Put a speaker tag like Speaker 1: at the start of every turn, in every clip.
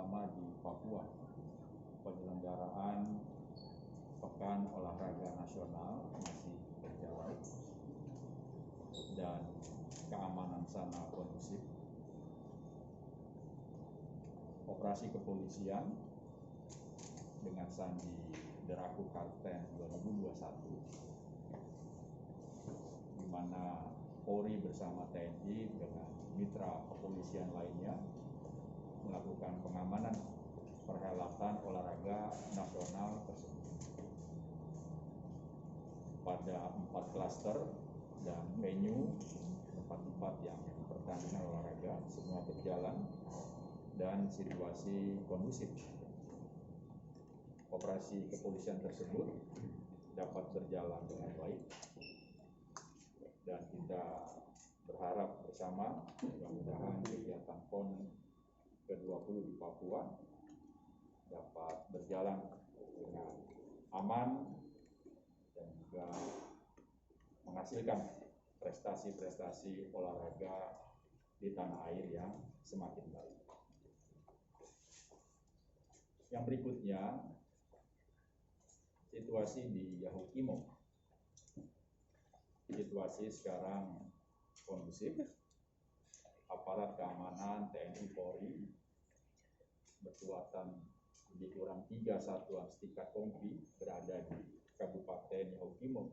Speaker 1: pertama di Papua, penyelenggaraan Pekan Olahraga Nasional masih berjalan dan keamanan sana kondusif. Operasi kepolisian dengan sandi Deraku Karten 2021, di mana Polri bersama TNI dengan mitra kepolisian lainnya melakukan pengamanan perhelatan olahraga nasional tersebut pada 4 klaster dan venue tempat-tempat yang pertandingan olahraga semua berjalan dan situasi kondusif. Operasi kepolisian tersebut dapat berjalan dengan baik dan kita berharap bersama mudah-mudahan kegiatan PON ke-20 di Papua dapat berjalan dengan aman dan juga menghasilkan prestasi-prestasi olahraga di tanah air yang semakin baik. Yang berikutnya, situasi di Yahukimo. Situasi sekarang kondusif. Aparat keamanan TNI Polri berkekuatan lebih kurang 3 satuan setingkat kompi berada di Kabupaten Yahukimo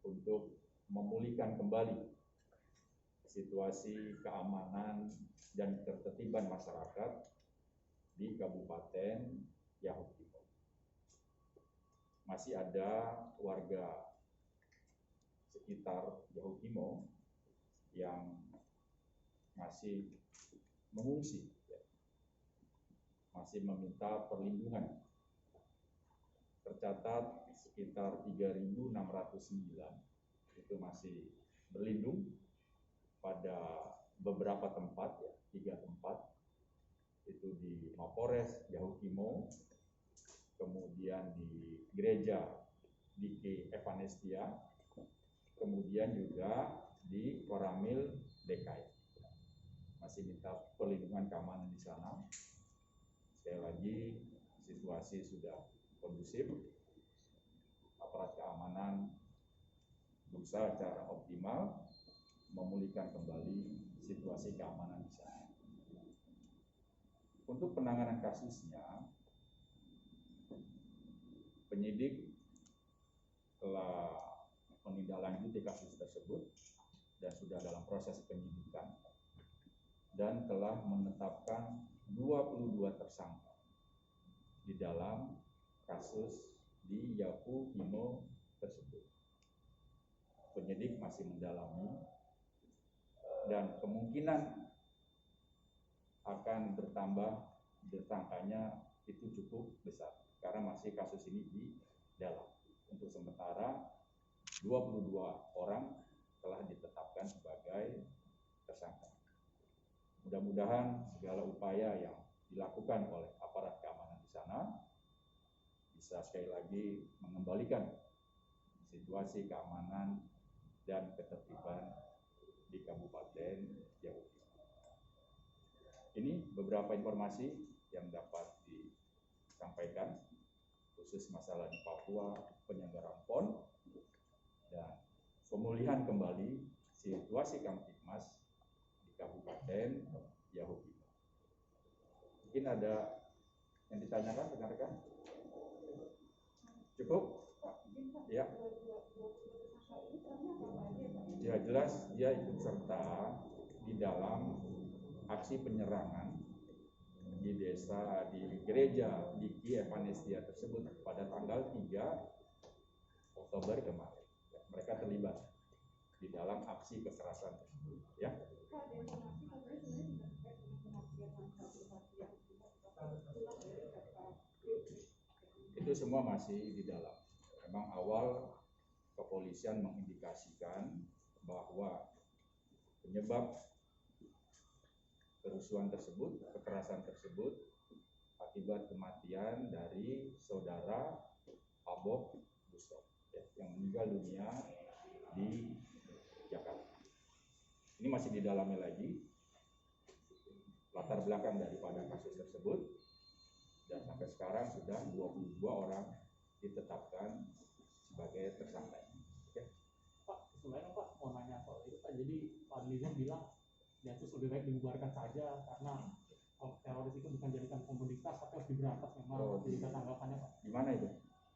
Speaker 1: untuk memulihkan kembali situasi keamanan dan ketertiban masyarakat di Kabupaten Yahukimo. Masih ada warga sekitar Yahukimo yang masih mengungsi, masih meminta perlindungan. Tercatat sekitar 3.609 itu masih berlindung pada beberapa tempat, 3 tempat, itu di Mapores Yahukimo, kemudian di gereja DK Evanestia, kemudian juga di Koramil DKI. Masih minta perlindungan keamanan di sana. Sekali lagi, situasi sudah kondusif. Aparat keamanan berusaha secara optimal memulihkan kembali situasi keamanan di sana. Untuk penanganan kasusnya, penyidik telah menindaklanjuti kasus tersebut dan sudah dalam proses penyidikan dan telah menetapkan 22 tersangka di dalam kasus di Yahukimo tersebut. Penyidik masih mendalami dan kemungkinan akan bertambah tersangkanya itu cukup besar karena masih kasus ini di dalam. Untuk sementara 22 orang telah ditetapkan sebagai tersangka. Mudah-mudahan segala upaya yang dilakukan oleh aparat keamanan di sana bisa sekali lagi mengembalikan situasi keamanan dan ketertiban di Kabupaten Yahukimo. Ini beberapa informasi yang dapat disampaikan khusus masalah di Papua, penyelenggaraan PON dan pemulihan kembali situasi Kamtibmas di Kabupaten Yahukimo. Mungkin ada yang ditanyakan rekan-rekan? Cukup? Ya. Ya, jelas dia ikut serta di dalam aksi penyerangan di desa, di gereja DK Evanestia tersebut pada tanggal 3 Oktober kemarin. Ya, mereka terlibat di dalam aksi kekerasan tersebut. Ya. Itu semua masih di dalam. Memang awal kepolisian mengindikasikan bahwa penyebab kerusuhan tersebut, kekerasan tersebut akibat kematian dari saudara Abob Busto yang meninggal dunia di Jakarta. Ini masih didalami lagi latar belakang daripada kasus tersebut, dan sampai sekarang sudah 22 orang ditetapkan sebagai tersangka. Oke.
Speaker 2: Pak, sebenarnya Pak mau nanya soal itu Pak. Jadi Pak Nizam bilang Densus lebih baik dibubarkan saja karena teroris itu bukan jadikan komoditas tapi harus diberantas memang. Jadi tanggapannya Pak.
Speaker 1: Di mana itu?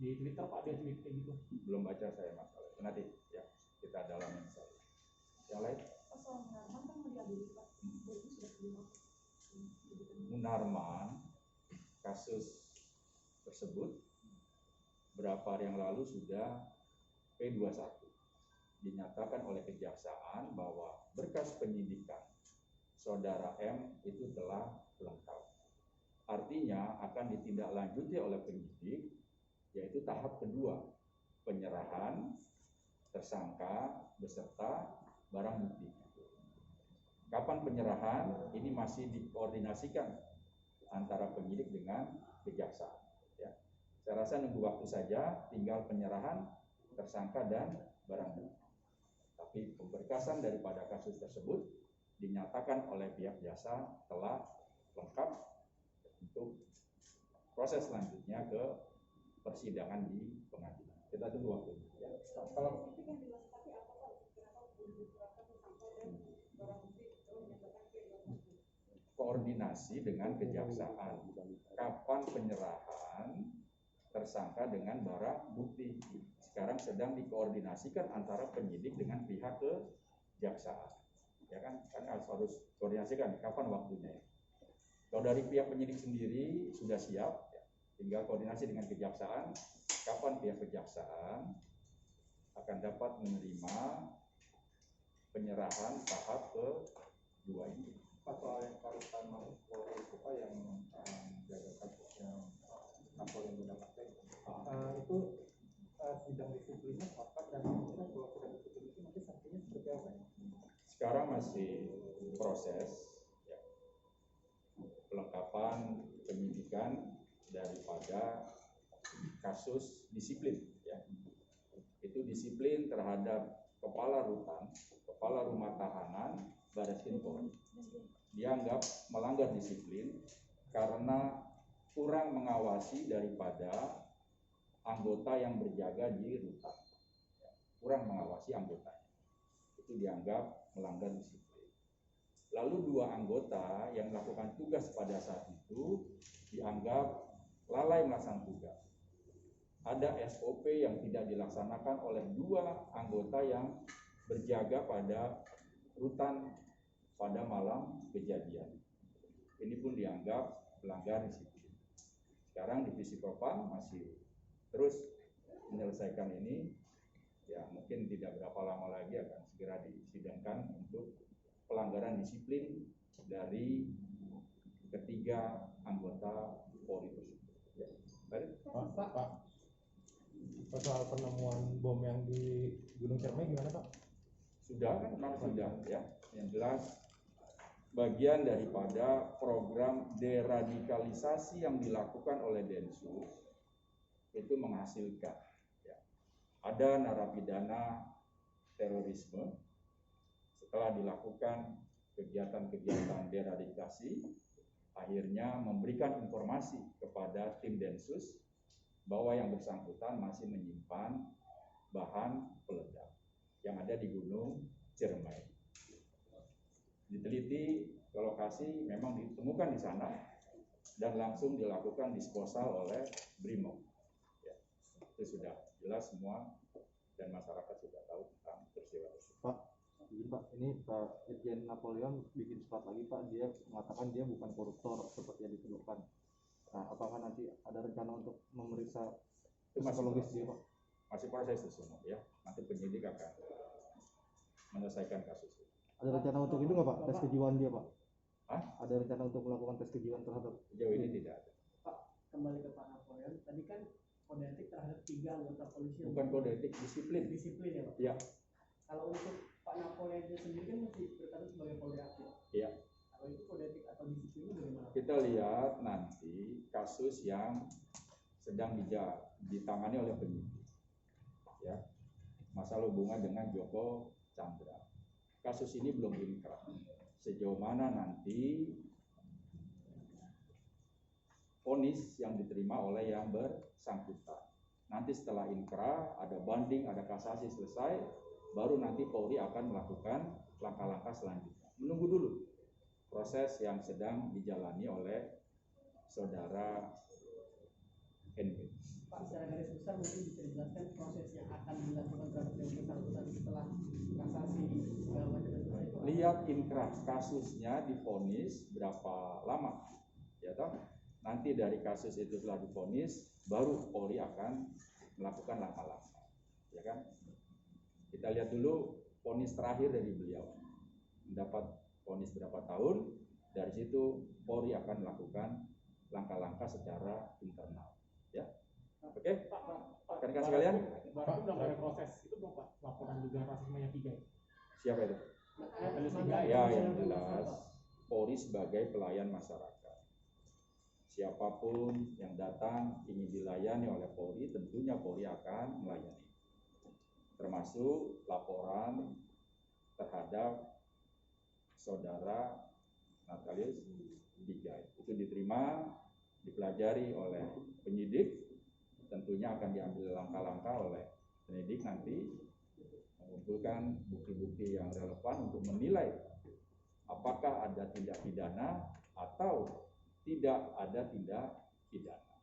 Speaker 2: Di Twitter Pak, dia tweet kayak gitu.
Speaker 1: Belum baca saya masalah itu, nanti ya kita dalamin. Yang lain?
Speaker 3: Soal Munarman kan mau diadili Pak. Itu sudah terima.
Speaker 1: Munarman, kasus tersebut berapa hari yang lalu sudah P21, dinyatakan oleh kejaksaan bahwa berkas penyidikan saudara M itu telah lengkap. Artinya akan ditindaklanjuti oleh penyidik, yaitu tahap kedua, penyerahan tersangka beserta barang bukti. Kapan penyerahan? Ini masih dikoordinasikan antara penyidik dengan kejaksaan. Ya. Saya rasa nunggu waktu saja, tinggal penyerahan tersangka dan barang bukti. Tapi pemberkasan daripada kasus tersebut dinyatakan oleh pihak jasa telah lengkap untuk proses selanjutnya ke persidangan di pengadilan. Kita tunggu waktu. Ya. Kalau koordinasi dengan kejaksaan, kapan penyerahan tersangka dengan barang bukti sekarang sedang dikoordinasikan antara penyidik dengan pihak kejaksaan, ya kan harus koordinasikan kapan waktunya. Kalau dari pihak penyidik sendiri sudah siap, ya, tinggal koordinasi dengan kejaksaan kapan pihak kejaksaan akan dapat menerima penyerahan tahap kedua ini.
Speaker 4: Soal yang parutan Mabes Polri itu Pak yang jaga kasusnya Napoleon Bonaparte itu sidang disiplinnya kapan dan kemudian kalau sudah ditutup itu nanti sanksinya seperti apa ya?
Speaker 1: Sekarang masih proses ya, pelengkapan penyidikan daripada kasus disiplin ya. Itu disiplin terhadap kepala rutan, kepala rumah tahanan Bareskrim Polri. Dianggap melanggar disiplin karena kurang mengawasi daripada anggota yang berjaga di rutan. Kurang mengawasi anggotanya. Itu dianggap melanggar disiplin. Lalu dua anggota yang melakukan tugas pada saat itu dianggap lalai melaksanakan tugas. Ada SOP yang tidak dilaksanakan oleh dua anggota yang berjaga pada rutan pada malam kejadian. Ini pun dianggap pelanggaran disiplin. Sekarang divisi Propam masih terus menyelesaikan ini. Ya, mungkin tidak berapa lama lagi akan segera disidangkan untuk pelanggaran disiplin dari ketiga anggota Polri tersebut. Ya.
Speaker 4: Pak, soal penemuan bom yang di Gunung Ciremai gimana Pak?
Speaker 1: Sudah kan, memang sudah ya. Yang jelas bagian daripada program deradikalisasi yang dilakukan oleh Densus itu menghasilkan ya. Ada narapidana terorisme setelah dilakukan kegiatan-kegiatan deradikalisasi akhirnya memberikan informasi kepada tim Densus bahwa yang bersangkutan masih menyimpan bahan peledak yang ada di Gunung Ciremai. Diteliti ke lokasi, memang ditemukan di sana dan langsung dilakukan disposal oleh Brimob. Ya, itu sudah jelas semua dan masyarakat sudah tahu tentang peristiwa tersebut.
Speaker 4: Pak, ini Pak Irjen Napoleon bikin surat lagi Pak, dia mengatakan dia bukan koruptor seperti yang dituduhkan. Nah, apakah nanti ada rencana untuk memeriksa psikologis dia Pak?
Speaker 1: Masih proses itu semua ya. Nanti penyidik akan menyelesaikan kasus itu.
Speaker 4: Ada rencana untuk itu nggak Pak, tes kejiwaan dia Pak?
Speaker 1: Hah?
Speaker 4: Ada rencana untuk melakukan tes kejiwaan terhadap?
Speaker 1: Sejauh ini tidak ada.
Speaker 5: Pak, kembali ke Pak Napoleon, tadi kan kode etik terhadap 3 anggota polisi.
Speaker 1: Bukan kode etik, disiplin.
Speaker 5: Disiplin ya Pak?
Speaker 1: Ya.
Speaker 5: Kalau untuk Pak Napoleon itu sendiri kan masih berstatus sebagai Polri aktif.
Speaker 1: Iya.
Speaker 5: Kalau itu kode etik atau disiplin bagaimana?
Speaker 1: Kita lihat nanti kasus yang sedang ditangani oleh penyidik. Ya. Masalah hubungan dengan Joko Chandra. Kasus ini belum inkrah. Sejauh mana nanti vonis yang diterima oleh yang bersangkutan. Nanti setelah inkrah, ada banding, ada kasasi selesai, baru nanti Polri akan melakukan langkah-langkah selanjutnya. Menunggu dulu proses yang sedang dijalani oleh saudara NB.
Speaker 5: Pak, secara garis besar mungkin bisa dijelaskan proses yang akan dilakukan terhadap yang bersangkutan setelah kasasi segala macam itu.
Speaker 1: Lihat inkrah kasusnya divonis berapa lama, ya toh? Nanti dari kasus itu telah divonis, baru Polri akan melakukan langkah-langkah, ya kan? Kita lihat dulu vonis terakhir dari beliau, mendapat vonis berapa tahun, dari situ Polri akan melakukan langkah-langkah secara internal, ya. Oke, rekan-rekan sekalian.
Speaker 2: Berarti udah mulai proses itu belum Pak? Laporan dugaan rasisme yang 3 ya?
Speaker 1: Siapa itu? Ya, yang jelas Polri sebagai pelayan masyarakat. Siapapun yang datang ingin dilayani oleh Polri, tentunya Polri akan melayani. Termasuk laporan terhadap saudara Natalius Digai. Itu diterima, dipelajari oleh penyidik, tentunya akan diambil langkah-langkah oleh penyidik nanti, mengumpulkan bukti-bukti yang relevan untuk menilai apakah ada tindak pidana atau tidak ada tindak pidana.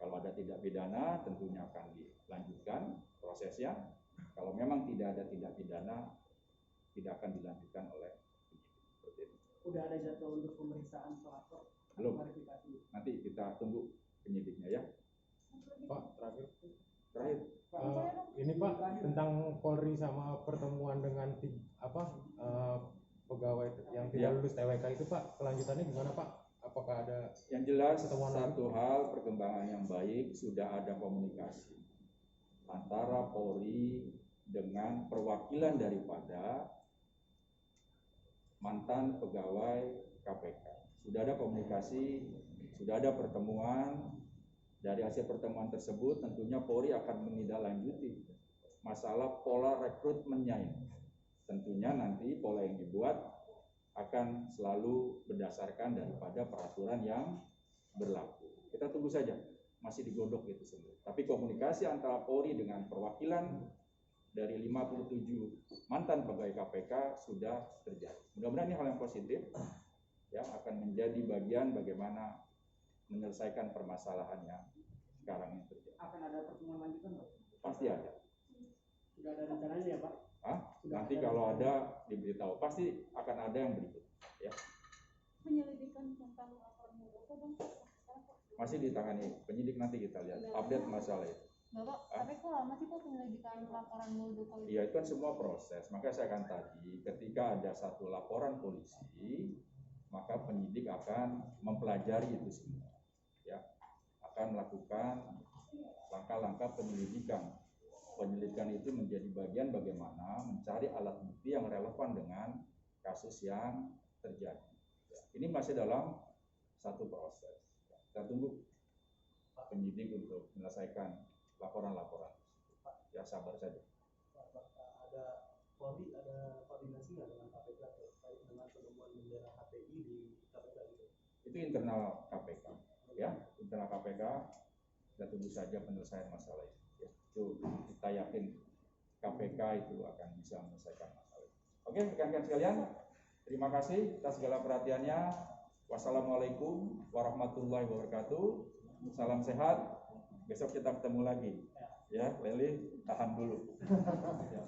Speaker 1: Kalau ada tindak pidana, tentunya akan dilanjutkan prosesnya. Kalau memang tidak ada tindak pidana, tidak akan dilanjutkan oleh penyidik.
Speaker 5: Udah ada jadwal untuk pemeriksaan pelapor?
Speaker 1: Belum. Nanti kita tunggu penyidiknya ya.
Speaker 6: Pak, terakhir.
Speaker 7: Ini Pak tentang Polri sama pertemuan dengan pegawai yang tidak lulus TWK itu Pak, kelanjutannya gimana Pak? Apakah ada
Speaker 1: yang jelas satu hal perkembangan yang baik, sudah ada komunikasi antara Polri dengan perwakilan daripada mantan pegawai KPK. Sudah ada komunikasi, sudah ada pertemuan. Dari hasil pertemuan tersebut tentunya Polri akan menindaklanjuti masalah pola rekrutmennya ini. Tentunya nanti pola yang dibuat akan selalu berdasarkan daripada peraturan yang berlaku. Kita tunggu saja, masih digodok itu semua. Tapi komunikasi antara Polri dengan perwakilan dari 57 mantan pegawai KPK sudah terjadi. Mudah-mudahan ini hal yang positif, ya, akan menjadi bagian bagaimana menyelesaikan permasalahan yang sekarang ini terjadi.
Speaker 5: Akan ada pertemuan lanjutan Pak?
Speaker 1: Pasti ada.
Speaker 5: Sudah ada rencananya ya Pak?
Speaker 1: Nanti kalau ada diberitahu, pasti akan ada yang berikut. Ya.
Speaker 3: Penyelidikan tentang laporan Muldoko dong Pak. Sekarang kok
Speaker 1: Masih ditangani penyidik, nanti kita lihat update masalah itu.
Speaker 3: Bapak, tapi kok lama sih Pak penyelidikan laporan Muldoko itu?
Speaker 1: Iya, itu kan semua proses. Makanya saya akan tadi, ketika ada satu laporan polisi, maka penyidik akan mempelajari itu semua. Ya, akan melakukan langkah-langkah penyelidikan. Penyelidikan itu menjadi bagian bagaimana mencari alat bukti yang relevan dengan kasus yang terjadi. Ya, ini masih dalam satu proses. Kita tunggu penyidik untuk menyelesaikan laporan-laporan. Ya, sabar saja.
Speaker 4: Ada Polri ada koordinasi nggak dengan KPK terkait dengan penemuan bendera HTI di KPK itu?
Speaker 1: Itu internal KPK, ya, internal KPK. Kita tunggu saja penyelesaian masalah itu. Ya, itu kita yakin KPK itu akan bisa menyelesaikan masalah itu. Oke, rekan-rekan sekalian, terima kasih atas segala perhatiannya. Wassalamualaikum warahmatullahi wabarakatuh. Salam sehat. Besok kita ketemu lagi. Ya, Leli, tahan dulu. Ya.